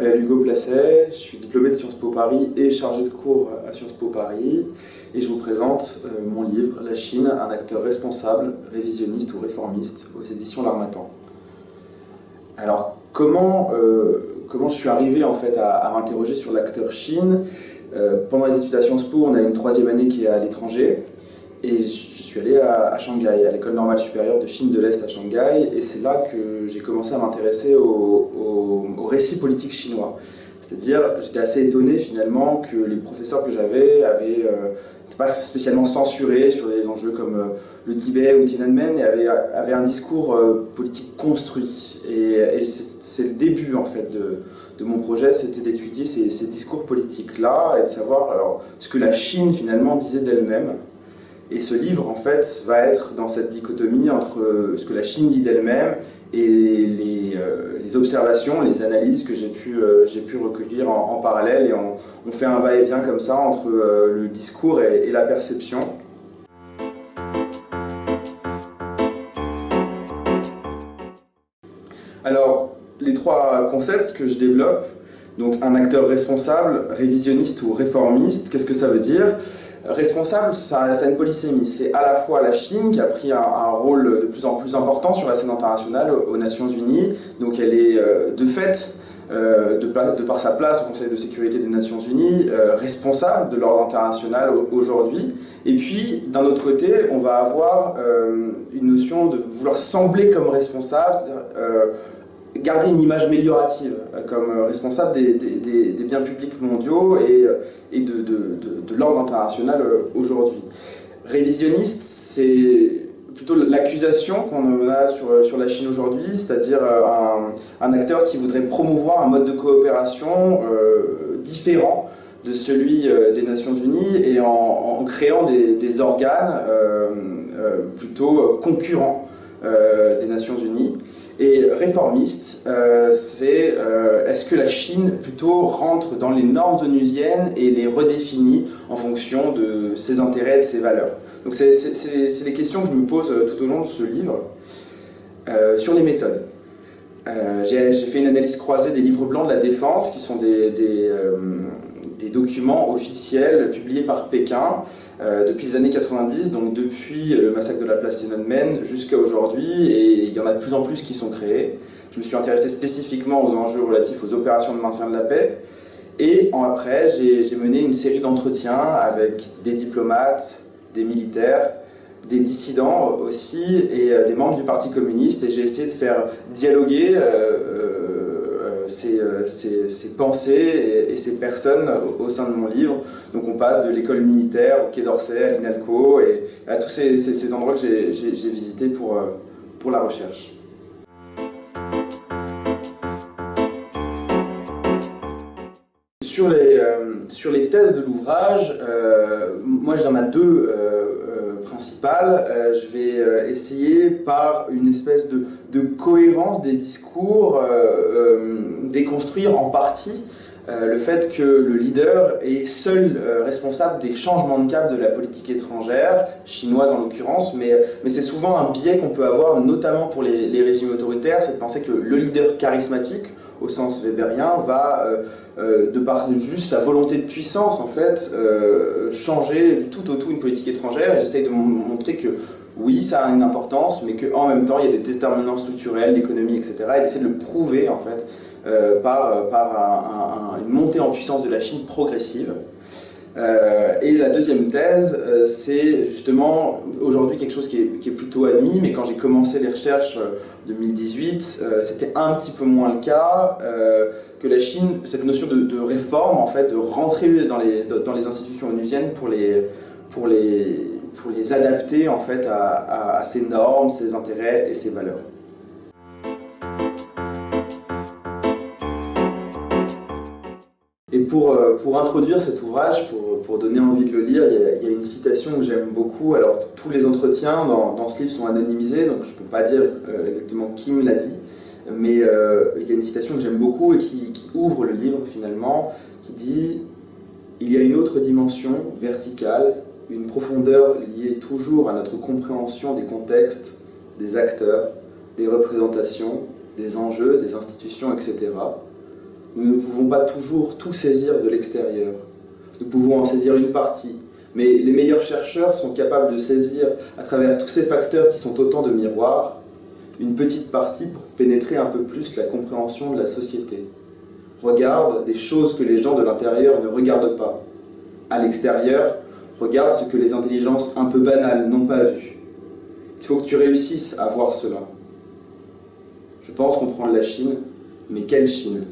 m'appelle Hugo Placet, je suis diplômé de Sciences Po Paris et chargé de cours à Sciences Po Paris. Et je vous présente mon livre « La Chine, un acteur responsable, révisionniste ou réformiste » aux éditions L'Harmattan. Alors, comment je suis arrivé en fait à m'interroger sur l'acteur Chine? Pendant les études à Sciences Po, on a une troisième année qui est à l'étranger. Et je suis allé à Shanghai, à l'école normale supérieure de Chine de l'Est à Shanghai, et c'est là que j'ai commencé à m'intéresser au récit politique chinois. C'est-à-dire, j'étais assez étonné finalement que les professeurs que j'avais n'étaient pas spécialement censurés sur des enjeux comme le Tibet ou Tiananmen, et avaient un discours politique construit. Et c'est le début en fait de mon projet, c'était d'étudier ces discours politiques-là, et de savoir alors, ce que la Chine finalement disait d'elle-même. Et ce livre, en fait, va être dans cette dichotomie entre ce que la Chine dit d'elle-même et les observations, les analyses que j'ai pu recueillir en parallèle. Et on fait un va-et-vient comme ça entre le discours et la perception. Alors, les trois concepts que je développe, donc un acteur responsable, révisionniste ou réformiste, qu'est-ce que ça veut dire? Responsable, ça a une polysémie. C'est à la fois la Chine qui a pris un rôle de plus en plus important sur la scène internationale aux Nations Unies. Donc elle est de fait, de par sa place au Conseil de sécurité des Nations Unies, responsable de l'ordre international aujourd'hui. Et puis, d'un autre côté, on va avoir une notion de vouloir sembler comme responsable, c'est-à-dire garder une image améliorative comme responsable des biens publics mondiaux et de l'ordre international aujourd'hui. Révisionniste, c'est plutôt l'accusation qu'on a sur la Chine aujourd'hui, c'est-à-dire un acteur qui voudrait promouvoir un mode de coopération différent de celui des Nations Unies et en créant des organes plutôt concurrents des Nations Unies. Et réformiste, c'est est-ce que la Chine plutôt rentre dans les normes onusiennes et les redéfinit en fonction de ses intérêts et de ses valeurs. Donc c'est les questions que je me pose tout au long de ce livre. Sur les méthodes. J'ai fait une analyse croisée des livres blancs de la défense, qui sont des documents officiels publiés par Pékin depuis les années 90, donc depuis le massacre de la place Tiananmen jusqu'à aujourd'hui, et il y en a de plus en plus qui sont créés. Je me suis intéressé spécifiquement aux enjeux relatifs aux opérations de maintien de la paix, et après j'ai mené une série d'entretiens avec des diplomates, des militaires, des dissidents aussi, et des membres du Parti communiste, et j'ai essayé de faire dialoguer ces pensées et ces personnes au sein de mon livre. Donc on passe de l'école militaire au Quai d'Orsay, à l'INALCO et à tous ces endroits que j'ai visités pour la recherche. Sur les thèses de l'ouvrage, moi j'en ai deux principales. Je vais essayer par une espèce de cohérence des discours déconstruire en partie le fait que le leader est seul responsable des changements de cap de la politique étrangère, chinoise en l'occurrence, mais c'est souvent un biais qu'on peut avoir, notamment pour les régimes autoritaires, c'est de penser que le leader charismatique, au sens weberien, va, de par juste sa volonté de puissance, en fait, changer du tout au tout une politique étrangère. Et j'essaye de montrer que oui, ça a une importance, mais qu'en même temps, il y a des déterminants structurels, l'économie, etc. Et d'essayer de le prouver, en fait, par une montée en puissance de la Chine progressive. Et la deuxième thèse, c'est justement aujourd'hui quelque chose qui est plutôt admis, mais quand j'ai commencé les recherches en 2018, c'était un petit peu moins le cas, que la Chine, cette notion de réforme, en fait, de rentrer dans les institutions onusiennes pour les adapter en fait à ses normes, ses intérêts et ses valeurs. Et pour introduire cet ouvrage, pour donner envie de le lire, il y a une citation que j'aime beaucoup. Alors tous les entretiens dans ce livre sont anonymisés, donc je ne peux pas dire exactement qui me l'a dit, mais il y a une citation que j'aime beaucoup et qui ouvre le livre finalement, qui dit « Il y a une autre dimension verticale, une profondeur liée toujours à notre compréhension des contextes, des acteurs, des représentations, des enjeux, des institutions, etc. Nous ne pouvons pas toujours tout saisir de l'extérieur. Nous pouvons en saisir une partie, mais les meilleurs chercheurs sont capables de saisir, à travers tous ces facteurs qui sont autant de miroirs, une petite partie pour pénétrer un peu plus la compréhension de la société. Regarde des choses que les gens de l'intérieur ne regardent pas. À l'extérieur, regarde ce que les intelligences un peu banales n'ont pas vu. Il faut que tu réussisses à voir cela. Je pense comprendre la Chine, mais quelle Chine ?